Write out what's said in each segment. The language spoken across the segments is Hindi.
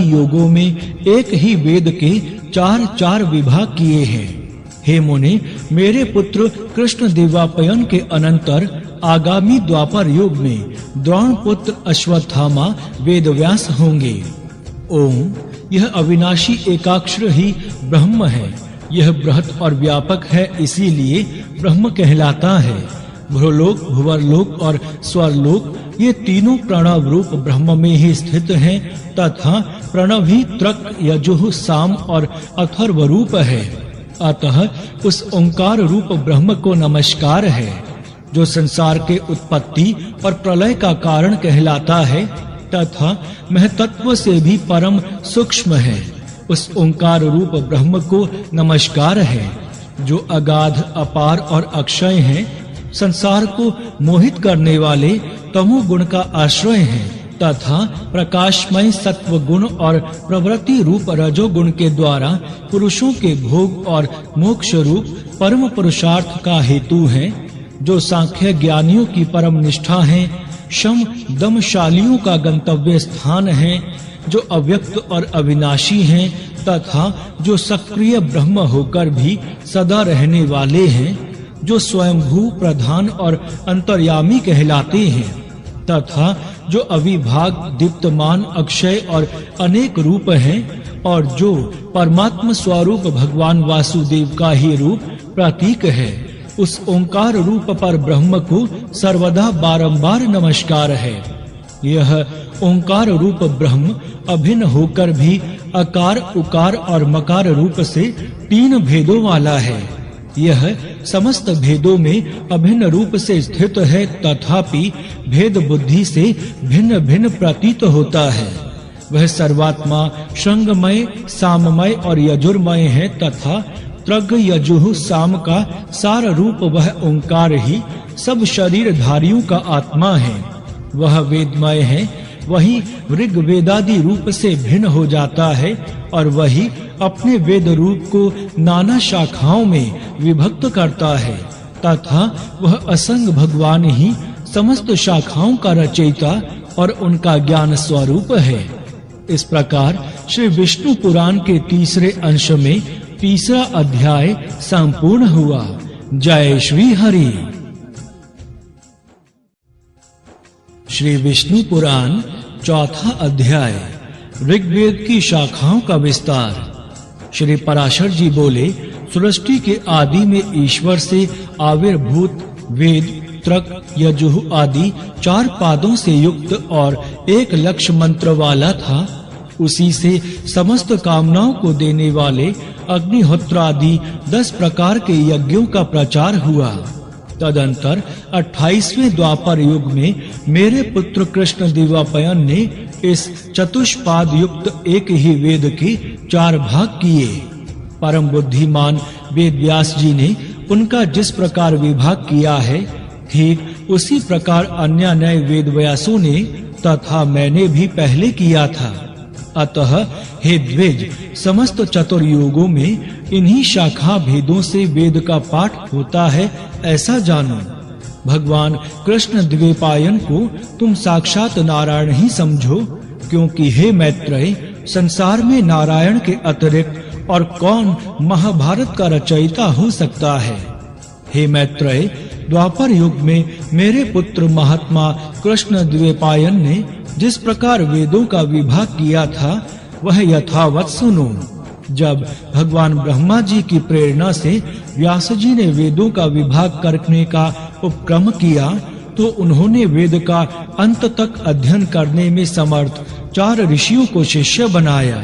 योगों में एक ही वेद के 4 विभाग किए हैं। हे मुनि, मेरे पुत्र कृष्ण देवापयन के अनंतर आगामी द्वापर युग में द्रोण पुत्र अश्वत्थामा वेदव्यास होंगे। ओम, यह अविनाशी एकाक्षर ही ब्रह्म है। यह बृहत और व्यापक है, इसीलिए ब्रह्म कहलाता है। भ्रुलोक, भुवरलोक और स्वरलोक ये तीनों प्रणव रूप ब्रह्म में ही स्थित हैं तथा प्रणव ही त्रक, यजुः, साम और अथर्व रूप है। अतः उस ओंकार रूप ब्रह्म को नमस्कार है, जो संसार के उत्पत्ति और प्रलय का कारण कहलाता है तथा महतत्व से भी परम सूक्ष्म है। उस ओंकार रूप ब्रह्म को नमस्कार है, जो अगाध, अपार और अक्षय है, संसार को मोहित करने वाले तमोगुण का आश्रय है तथा प्रकाशमय सत्व गुण और प्रवृत्ति रूप रजोगुण के द्वारा पुरुषों के भोग और मोक्ष रूप परम पुरुषार्थ का हेतु है, जो सांख्य ज्ञानियों की परम निष्ठा है, शम दमशालियों का गंतव्य स्थान है, जो अव्यक्त और अविनाशी हैं तथा जो सक्रिय ब्रह्म होकर भी सदा रहने वाले हैं, जो स्वयंभू, प्रधान और अंतर्यामी कहलाते हैं तथा जो अविभाग, दीप्तमान, अक्षय और अनेक रूप हैं और जो परमात्म स्वरूप भगवान वासुदेव का ही रूप प्रतीक है। उस ओंकार रूप पर ब्रह्म को सर्वदा बारंबार नमस्कार है। यह ओंकार रूप ब्रह्म अभिन्न होकर भी अकार, उकार और मकार रूप से 3 भेदों वाला है। यह समस्त भेदों में अभिन्न रूप से स्थित है, तथापि भेद बुद्धि से भिन्न भिन्न प्रतीत होता है। वह सर्वात्मा शृंगमय, साममय और यजुर्मय है तथा त्रग, यजुः, साम का सार रूप वह ओंकार ही सब शरीरधारियों का आत्मा है। वह वेदमय है, वही ऋग वेदादि रूप से भिन्न हो जाता है और वही अपने वेद रूप को नाना शाखाओं में विभक्त करता है तथा वह असंग भगवान ही समस्त शाखाओं का रचयिता और उनका ज्ञान स्वरूप है। इस प्रकार श्री विष्णु पुराण के 3 अंश में 3 अध्याय संपूर्ण हुआ। जय श्री हरि। श्री विष्णु पुराण 4 अध्याय, ऋग्वेद की शाखाओं का विस्तार। श्री पराशर जी बोले, सृष्टि के आदि में ईश्वर से आविर्भूत वेद त्रक, यजुः आदि 4 पादों से युक्त और 1 लक्ष्य मंत्र वाला था। उसी से समस्त कामनाओं को देने वाले अग्निहोत्र आदि 10 प्रकार के यज्ञों का प्रचार हुआ। तदंतर 28वें द्वापर युग में मेरे पुत्र कृष्ण देवापयन ने इस चतुष्पाद युक्त एक ही वेद के 4 भाग किए। परम बुद्धिमान वेद व्यास जी ने उनका जिस प्रकार विभाग किया है, ठीक उसी प्रकार अन्य नए वेद व्यासों ने तथा मैंने भी पहले किया था। अतः हे द्विज, समस्त चतुर्युगों में इन्हीं शाखा भेदों से वेद का पाठ होता है, ऐसा जानो। भगवान कृष्ण द्वैपायन को तुम साक्षात नारायण ही समझो, क्योंकि हे मैत्रेय, संसार में नारायण के अतिरिक्त और कौन महाभारत का रचयिता हो सकता है। हे मैत्रेय, द्वापर युग में मेरे पुत्र महात्मा कृष्ण द्वैपायन ने जिस प्रकार वेदों का विभाग किया था, वह यथावत सुनो। जब भगवान ब्रह्मा जी की प्रेरणा से व्यास जी ने वेदों का विभाग करने का उपक्रम किया, तो उन्होंने वेद का अंत तक अध्ययन करने में समर्थ 4 ऋषियों को शिष्य बनाया।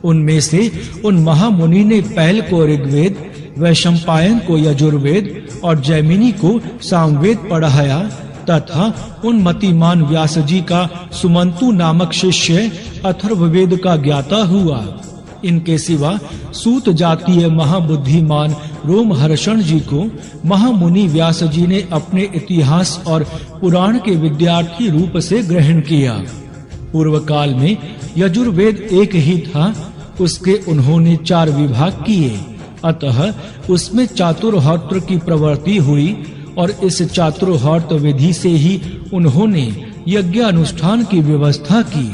उनमें से उन महामुनि ने पैल को ऋग्वेद, वैशंपायन को यजुर्वेद और जैमिनी को सामवेद पढ़ाया तथा उन मतिमान व्यास जी का सुमंतु नामक शिष्य अथर्ववेद का ज्ञाता हुआ। इनके सिवा सूत जातीय महाबुद्धिमान रोमहर्षण जी को महामुनि व्यास जी ने अपने इतिहास और पुराण के विद्यार्थी रूप से ग्रहण किया। पूर्व काल में यजुर्वेद एक ही था, उसके उन्होंने 4 विभाग किए। अतः उसमें चातुर्होत्र की प्रवृत्ति हुई और इस चातुर्होत्र विधि से ही उन्होंने यज्ञ अनुष्ठान की व्यवस्था की।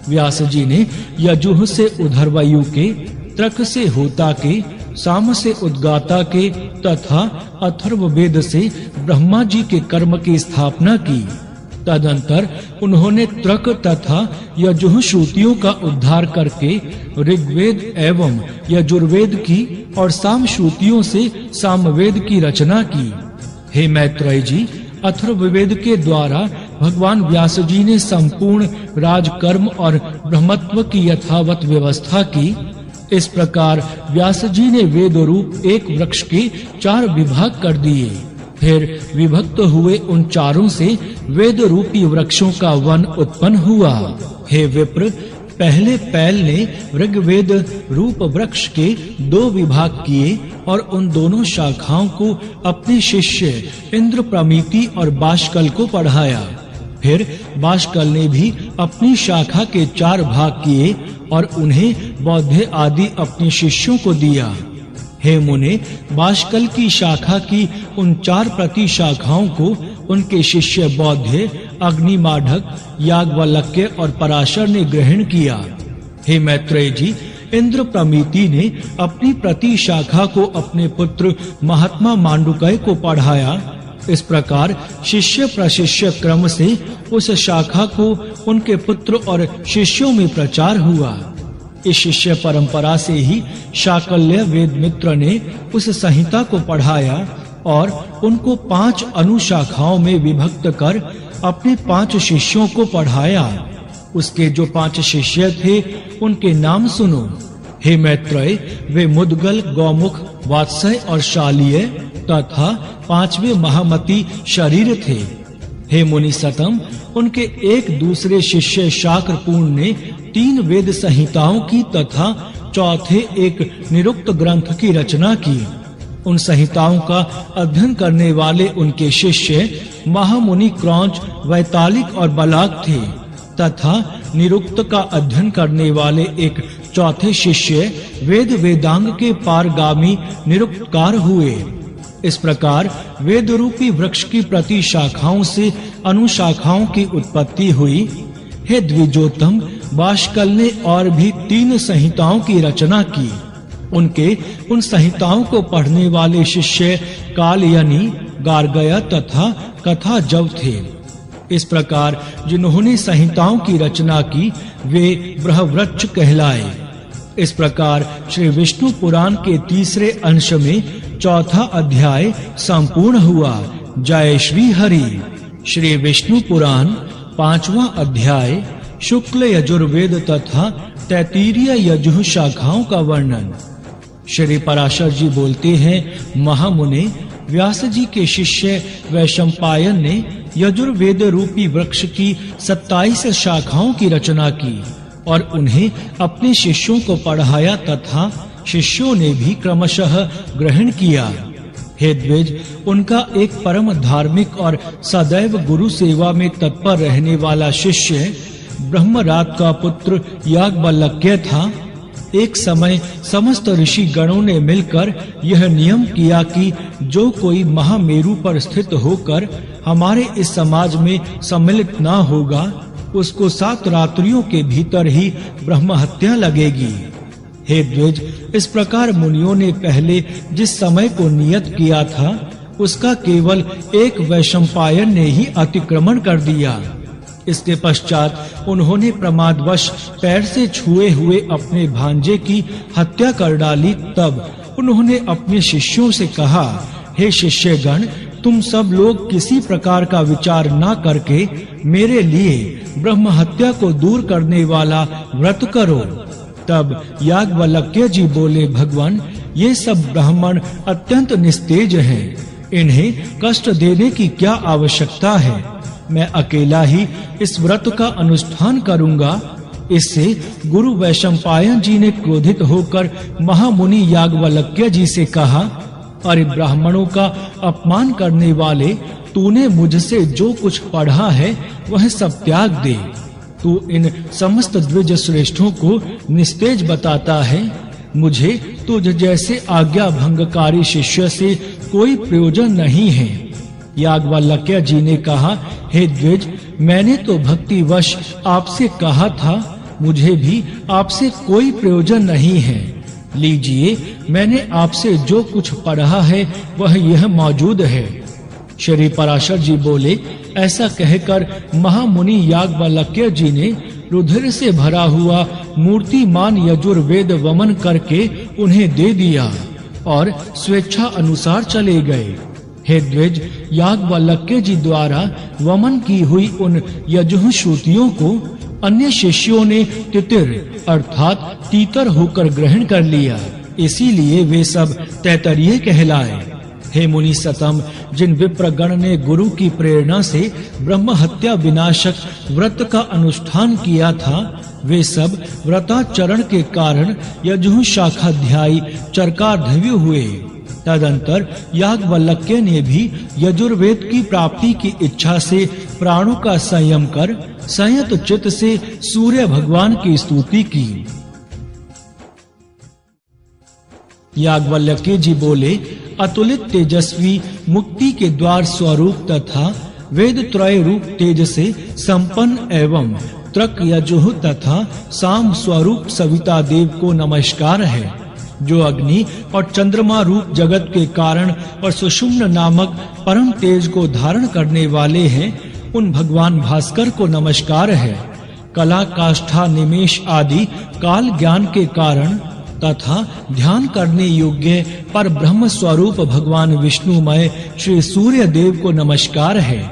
व्यास जी ने यजुः से उधर्वयु के, त्रक से होता के, साम से उद्गाता के तथा अथर्ववेद से ब्रह्मा जी के कर्म की स्थापना की। तदंतर उन्होंने त्रक तथा यजुः श्रुतियों का उद्धार करके ऋग्वेद एवं यजुर्वेद की और साम श्रुतियों से सामवेद की रचना की। हे मैत्रेय जी, अथर्ववेद के द्वारा भगवान व्यास जी ने संपूर्ण राजकर्म और ब्रह्मत्व की यथावत व्यवस्था की। इस प्रकार व्यास जी ने वेद रूप एक वृक्ष के 4 विभाग कर दिए। फिर विभक्त हुए उन चारों से वेद रूपी वृक्षों का वन उत्पन्न हुआ। हे विप्र, पहले पैल ने ऋग्वेद रूप वृक्ष के 2 विभाग किए और उन दोनों शाखाओं को अपने शिष्य इंद्रप्रमिति और बाष्कल को पढ़ाया। फिर बाष्कल ने भी अपनी शाखा के 4 भाग किए और उन्हें बौद्धे आदि अपने शिष्यों को दिया। हे मुने, बाष्कल की शाखा की उन 4 प्रति शाखाओं को उनके शिष्य बौद्धे, अग्निमाढ़क, याज्ञवल्क्य और पराशर ने ग्रहण किया। हे मैत्रेय जी, इंद्रप्रमिति ने अपनी प्रति शाखा को अपने पुत्र महात्मा मांडुकय को पढ़ाया। इस प्रकार शिष्य प्रशिष्य क्रम से उस शाखा को उनके पुत्र और शिष्यों में प्रचार हुआ। इस शिष्य परंपरा से ही शाकल्य वेद मित्र ने उस संहिता को पढ़ाया और उनको 5 अनुशाखाओं में विभक्त कर अपने 5 शिष्यों को पढ़ाया। उसके जो 5 शिष्य थे उनके नाम सुनो। हे मैत्रेय, वे मुद्गल, गौमुख, वात्सय और शालिय तथा 5वें महामती शरीर थे। हे मुनि सतम, उनके एक दूसरे शिष्य शाक्रपूर्ण ने 3 वेद संहिताओं की तथा चौथे एक निरुक्त ग्रंथ की रचना की। उन संहिताओं का अध्ययन करने वाले उनके शिष्य महामुनि क्रौंच, वैतालिक और बलाक थे तथा निरुक्त का अध्ययन करने वाले एक चौथे शिष्य वेद वेदांग के पारगामी निरुक्तकार हुए। इस प्रकार वेद रूपी वृक्ष की प्रति शाखाओं से अनुशाखाओं की उत्पत्ति हुई। हे द्विजोत्तम, बाष्कल ने और भी 3 संहिताओं की रचना की। उनके उन संहिताओं को पढ़ने वाले शिष्य कालयनी, गार्गय तथा कथा जव थे। इस प्रकार जिन्होंने संहिताओं की रचना की वे बृहवृक्ष कहलाए। इस प्रकार श्री विष्णु पुराण के 3रे अंश में 4था अध्याय संपूर्ण हुआ। जय श्री हरि। श्री विष्णु पुराण 5वां अध्याय शुक्ल यजुर्वेद तथा तैत्तिरीय यजुः शाखाओं का वर्णन। श्री पराशर जी बोलते हैं, महामुने, व्यास जी के शिष्य वैशंपायन ने यजुर्वेद रूपी वृक्ष की 27 शाखाओं की रचना की और उन्हें अपने शिष्यों को पढ़ाया तथा शिष्यों ने भी क्रमशः ग्रहण किया। हे द्विज, उनका एक परम धार्मिक और सदैव गुरु सेवा में तत्पर रहने वाला शिष्य ब्रह्मरात का पुत्र याज्ञवल्क्य था। एक समय समस्त ऋषि गणों ने मिलकर यह नियम किया कि जो कोई महामेरु पर स्थित होकर हमारे इस समाज में सम्मिलित ना होगा, उसको 7 रात्रियों के भीतर ही ब्रह्म हत्या लगेगी। हे द्विज, इस प्रकार मुनियों ने पहले जिस समय को नियत किया था उसका केवल एक वैशंपायन ने ही अतिक्रमण कर दिया। इसके पश्चात उन्होंने प्रमादवश पैर से छुए हुए अपने भांजे की हत्या कर डाली। तब उन्होंने अपने शिष्यों से कहा, हे शिष्यगण, तुम सब लोग किसी प्रकार का विचार ना करके मेरे लिए ब्रह्म हत्या को दूर करने वाला व्रत करो। तब याज्ञवल्क्य जी बोले, भगवान, ये सब ब्राह्मण अत्यंत निस्तेज हैं, इन्हें कष्ट देने की क्या आवश्यकता है। मैं अकेला ही इस व्रत का अनुष्ठान करूंगा। इससे गुरु वैशंपायन जी ने क्रोधित होकर महामुनि याज्ञवल्क्य जी से कहा, अरे ब्राह्मणों का अपमान करने वाले, तूने मुझसे जो कुछ पढ़ा है वह सब त्याग दे। तू इन समस्त द्विज श्रेष्ठों को निस्तेज बताता है। मुझे तुझ जैसे आज्ञा भंगकारी शिष्य से कोई प्रयोजन नहीं है। याज्ञवल्क्य जी ने कहा, हे द्विज, मैंने तो भक्तिवश आपसे कहा था मुझे भी आपसे कोई प्रयोजन नहीं है। लीजिए, मैंने आपसे जो कुछ पढ़ा है वह यह मौजूद है। श्री पराशर जी बोले, ऐसा कहकर महामुनि याज्ञवल्क्य जी ने रुधिर से भरा हुआ मूर्तिमान यजुर्वेद वमन करके उन्हें दे दिया और स्वेच्छा अनुसार चले गए। हे द्विज, याज्ञवल्क्य जी द्वारा वमन की हुई उन यजुः श्रुतियों को अन्य शिष्यों ने तितिर अर्थात तीतर होकर ग्रहण कर लिया, इसीलिए वे सब तैतरीय कहलाए। हे मुनि सतम, जिन विप्रगण ने गुरु की प्रेरणा से ब्रह्म हत्या विनाशक व्रत का अनुष्ठान किया था, वे सब व्रताचरण के कारण यजुः शाखाध्यायी चरकार्धव्य हुए। तदंतर याज्ञवल्क्य ने भी यजुर्वेद की प्राप्ति की इच्छा से प्राणों का संयम कर संयत चित्त से सूर्य भगवान की स्तुति की। याज्ञवल्क्य जी बोले, अतुलित तेजस्वी मुक्ति के द्वार स्वरूप तथा वेद त्रय रूप तेज से संपन्न एवं त्रक यजुः तथा साम स्वरूप सविता देव को नमस्कार है। जो अग्नि और चंद्रमा रूप जगत के कारण और सुषुम्न नामक परम तेज को धारण करने वाले हैं, उन भगवान भास्कर को नमस्कार है। कला काष्ठा निमेष आदि काल ज्ञान के कारण तथा ध्यान करने योग्य पर ब्रह्म स्वरूप भगवान विष्णुमय श्री सूर्य देव को नमस्कार है।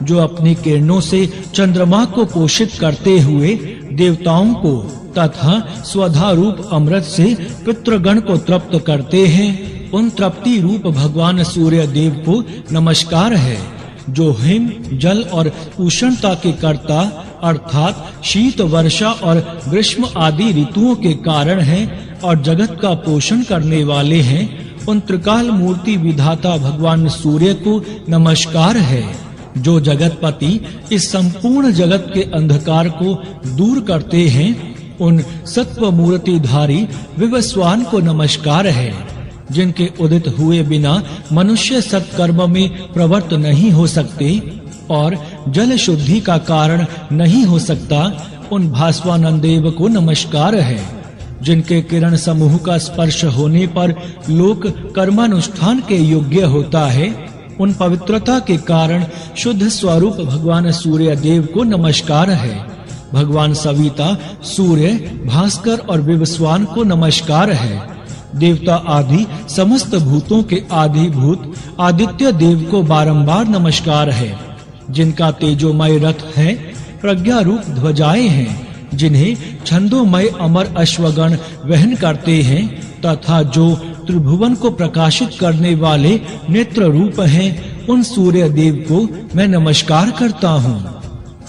जो अपनी किरणों से चंद्रमा को पोषित करते हुए देवताओं को तथा स्वधा रूप अमृत से पितृगण को तृप्त करते हैं, उन तृप्ति रूप भगवान सूर्य देव को नमस्कार है। जो हिम जल और उष्णता के कर्ता अर्थात शीत वर्षा और ग्रीष्म आदि ऋतुओं के कारण हैं और जगत का पोषण करने वाले हैं, उन त्रिकाल मूर्ति विधाता भगवान सूर्य को नमस्कार है। जो जगतपति इस संपूर्ण जगत के अंधकार को दूर करते हैं, उन सत्व मूर्तिधारी विवस्वान को नमस्कार है। जिनके उदित हुए बिना मनुष्य सत्कर्म में प्रवृत्त नहीं हो सकते और जल शुद्धि का कारण नहीं हो सकता, उन भास्वानंदेव को नमस्कार है। जिनके किरण समूह का स्पर्श होने पर लोक कर्मानुष्ठान के योग्य होता है, उन पवित्रता के कारण शुद्ध स्वरूप भगवान सूर्य देव को नमस्कार है। भगवान सविता, सूर्य, भास्कर और विवस्वान को नमस्कार है। देवता आदि समस्त भूतों के आदिभूत आदित्य देव को बारंबार नमस्कार है। जिनका तेजोमय रथ है, प्रज्ञा रूप ध्वजाएं हैं, जिन्हें छंदोमय अमर अश्वगण वहन करते हैं तथा जो त्रिभुवन को प्रकाशित करने वाले नेत्र रूप हैं, उन सूर्य देव को मैं नमस्कार करता हूँ।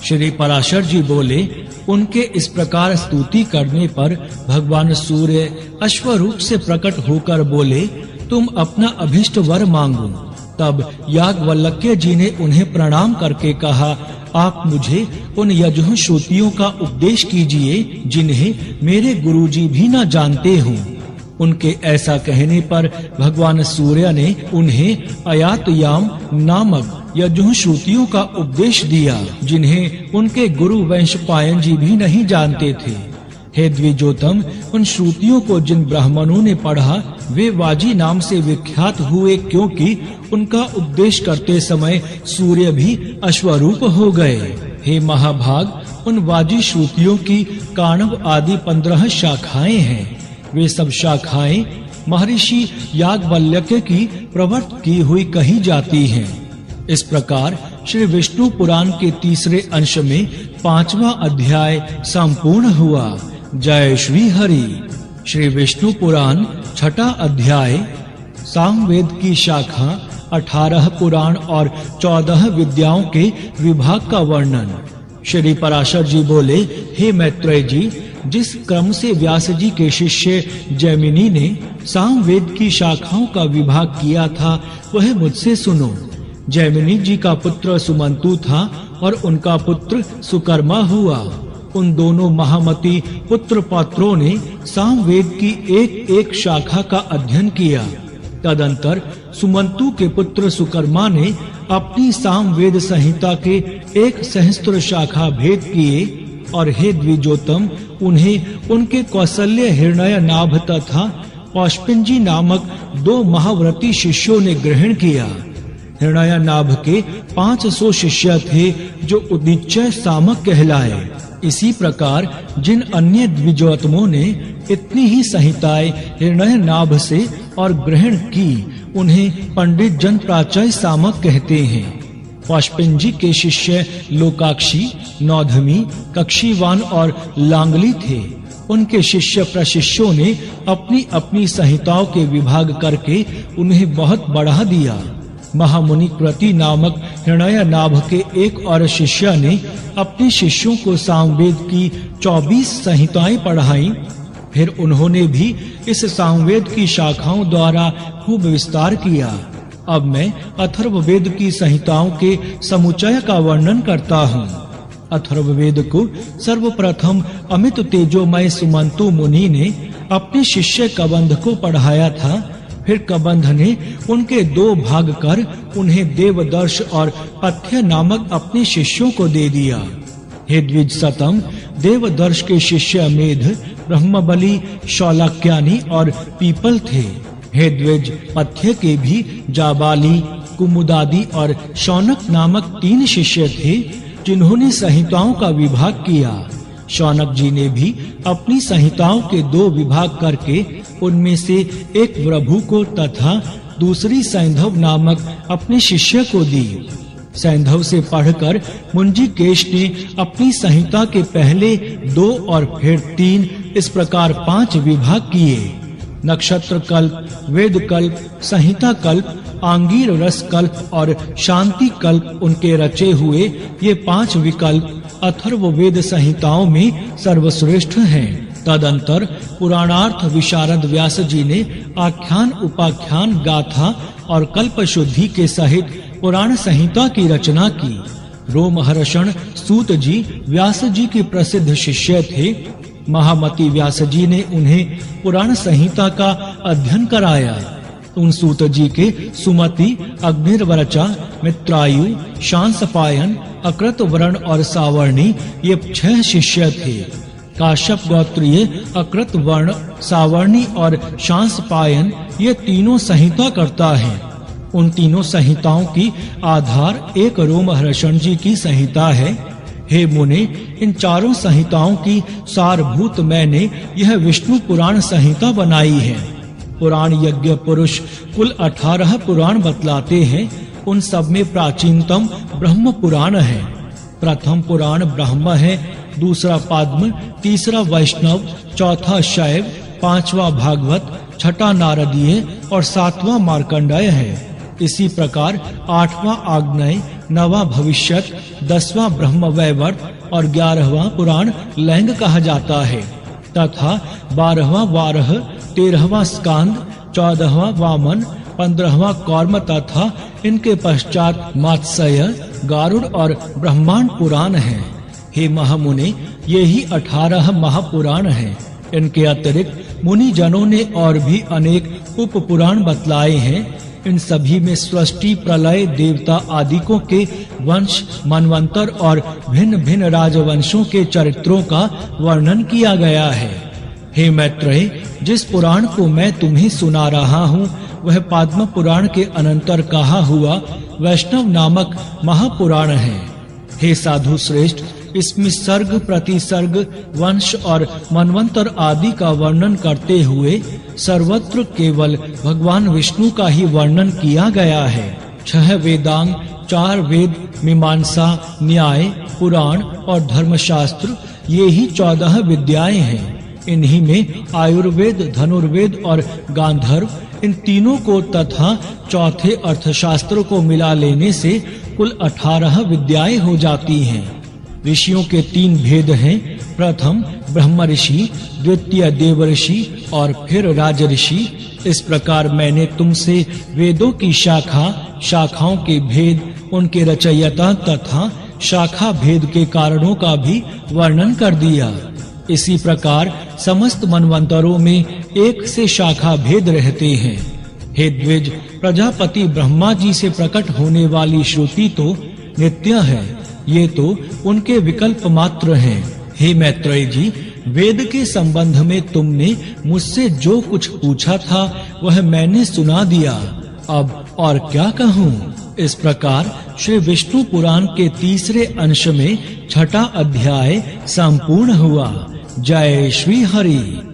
श्री पराशर जी बोले, उनके इस प्रकार स्तुति करने पर भगवान सूर्य अश्व रूप से प्रकट होकर बोले, तुम अपना अभिष्ट वर मांगो। तब याज्ञवल्क्य जी ने उन्हें प्रणाम करके कहा, आप मुझे उन यजुः श्रुतियों का उपदेश कीजिए जिन्हें मेरे गुरुजी भी न जानते हों। उनके ऐसा कहने पर भगवान सूर्य ने उन्हें अयातयाम नामक यजुः श्रुतियों का उपदेश दिया, जिन्हें उनके गुरु वंशपायन जी भी नहीं जानते थे। हे द्विजोतम, उन श्रुतियों को जिन ब्राह्मणों ने पढ़ा, वे वाजी नाम से विख्यात हुए, क्योंकि उनका उपदेश करते समय सूर्य भी अश्वरूप हो गए। हे महाभाग, उन वाजी श्रुतियों की काणव आदि 15 शाखाएं हैं। वे सब शाखाएं महर्षि याज्ञवल्क्य की प्रवर्त की हुई कही जाती हैं। इस प्रकार श्री विष्णु पुराण के तीसरे अंश में 5वां अध्याय संपूर्ण हुआ। जय श्री हरि। श्री विष्णु पुराण 6ठा अध्याय सामवेद की शाखा 18 पुराण और 14 विद्याओं के विभाग का वर्णन। श्री पराशर जी बोले, हे मैत्रेय जी, जिस क्रम से व्यास जी के शिष्य जैमिनी ने सामवेद की शाखाओं का विभाग किया था, वह मुझसे सुनो। जैमिनी जी का पुत्र सुमंतु था और उनका पुत्र सुकर्मा हुआ। उन दोनों महामती पुत्र पात्रों ने सामवेद की एक एक शाखा का अध्ययन किया। तदंतर सुमंतु के पुत्र सुकर्मा ने अपनी सामवेद संहिता के 1 सहस्त्र शाखा भेद किए और हे द्विजोतम, उन्हें उनके कौशल्य हिरण्य नाभ तथा पौष्पिंजी नामक 2 महाव्रती शिष्यों ने ग्रहण किया। हिरण्य नाभ के 500 शिष्य थे जो उदीच्य सामक कहलाए। इसी प्रकार जिन अन्य द्विजोत्तमों ने इतनी ही संहिताएं हिरण्य नाभ से और ग्रहण की, उन्हें पंडित जन प्राचय सामक कहते हैं। पौष्पिंजी के शिष्य लोकाक्षी, नौधमी, कक्षीवान और लांगली थे। उनके शिष्य प्रशिष्यों ने अपनी अपनी संहिताओं के विभाग करके उन्हें बहुत बढ़ा दिया। महामुनि कृति नामक हिरण्य नाभ के एक और शिष्य ने अपने शिष्यों को सामवेद की 24 संहिताएं पढ़ाई। फिर उन्होंने भी इस सामवेद की शाखाओं द्वारा खूब विस्तार किया। अब मैं अथर्ववेद की संहिताओं के समुच्चय का वर्णन करता हूँ। अथर्ववेद को सर्वप्रथम अमित तेजोमय सुमंतु मुनि ने अपने शिष्य कबंध को पढ़ाया था। फिर कबंध ने उनके 2 भाग कर उन्हें देवदर्श और पथ्य नामक अपने शिष्यों को दे दिया। हे द्विजसतम, देवदर्श के शिष्य मेध, ब्रह्मबली, शौलाक्यानी और पीपल थे। हे द्विज, पथ्य के भी जाबाली, कुमुदादि और शौनक नामक 3 शिष्य थे जिन्होंने संहिताओं का विभाग किया। शौनक जी ने भी अपनी संहिताओं के 2 विभाग करके उनमें से एक वृभु को तथा दूसरी सैंधव नामक अपने शिष्य को दी। सैंधव से पढ़कर मुंजी केश ने अपनी संहिता के पहले 2 और फिर 3 इस प्रकार 5 विभाग किए। नक्षत्र कल्प, वेद कल्प, संहिता कल्प, आंगीर रस कल्प और शांति कल्प उनके रचे हुए ये 5 विकल्प अथर्ववेद संहिताओं में सर्वश्रेष्ठ हैं। तदंतर पुराणार्थ विशारद व्यास जी ने आख्यान, उपाख्यान, गाथा और कल्प शुद्धि के सहित पुराण संहिता की रचना की। रोमहर्षण सूत जी व्यास जी के प्रसिद्ध शिष्य थे। महामती व्यास जी ने उन्हें पुराण संहिता का अध्ययन कराया। उन सूत जी के सुमति, अग्निर्वरचा, मित्रायु, शांसपायन, अकृतवर्ण और सावर्णी ये 6 शिष्य थे। काश्यप गोत्रीय अकृतवर्ण, सावर्णी और शांसपायन ये तीनों संहिता करता है। उन तीनों संहिताओं की आधार एक रोमहर्षण जी की संहिता है। हे मुने, इन चारों संहिताओं की सारभूत मैंने यह विष्णु पुराण संहिता बनाई है। पुराण यज्ञ पुरुष कुल 18 पुराण बतलाते हैं। उन सब में प्राचीनतम ब्रह्म पुराण है। प्रथम पुराण ब्रह्म है, दूसरा पद्म, तीसरा वैष्णव, चौथा शैव, 5वां भागवत, छठा नारदीय और 7वां मार्कंडेय है। इसी प्रकार 8वां आग्नेय, 9वां भविष्यत, 10वां ब्रह्म वैवर्त और 11वां पुराण लैंग कहा जाता है तथा 12वां वारह, 13वां स्कांद, 14वां वामन, 15वां कौर्म तथा इनके पश्चात मात्स्य, गारुड़ और ब्रह्मांड पुराण है। हे महामुने, ये ही 18 महापुराण हैं। इनके अतिरिक्त मुनि जनों ने और भी अनेक उप पुराण बतलाए हैं। इन सभी में सृष्टि, प्रलय, देवता आदिकों के वंश, मनवंतर और भिन्न भिन्न राजवंशों के चरित्रों का वर्णन किया गया है। हे मैत्रेय, जिस पुराण को मैं तुम्हें सुना रहा हूँ वह पद्म पुराण के अनंतर कहा हुआ वैष्णव नामक महापुराण है। हे साधु श्रेष्ठ, इसमें सर्ग, प्रतिसर्ग, वंश और मनवंतर आदि का वर्णन करते हुए सर्वत्र केवल भगवान विष्णु का ही वर्णन किया गया है। 6 वेदांग, 4 वेद, मीमांसा, न्याय, पुराण और धर्मशास्त्र ये ही 14 विद्याएं हैं। इन्हीं में आयुर्वेद, धनुर्वेद और गांधर्व इन तीनों को तथा चौथे अर्थशास्त्र को मिला लेने से कुल 18 विद्याएं हो जाती हैं। ऋषियों के 3 भेद हैं। प्रथम ब्रह्म ऋषि, द्वितीय देव ऋषि और फिर राज ऋषि। इस प्रकार मैंने तुमसे वेदों की शाखाओं के भेद, उनके रचयिता तथा शाखा भेद के कारणों का भी वर्णन कर दिया। इसी प्रकार समस्त मनवंतरों में एक से शाखा भेद रहते हैं। हे द्विज, प्रजापति ब्रह्मा जी से प्रकट होने वाली श्रुति तो नित्य है, ये तो उनके विकल्प मात्र हैं। हे मैत्रेय जी, वेद के संबंध में तुमने मुझसे जो कुछ पूछा था वह मैंने सुना दिया। अब और क्या कहूँ। इस प्रकार श्री विष्णु पुराण के तीसरे अंश में छठा अध्याय संपूर्ण हुआ। जय श्री हरि।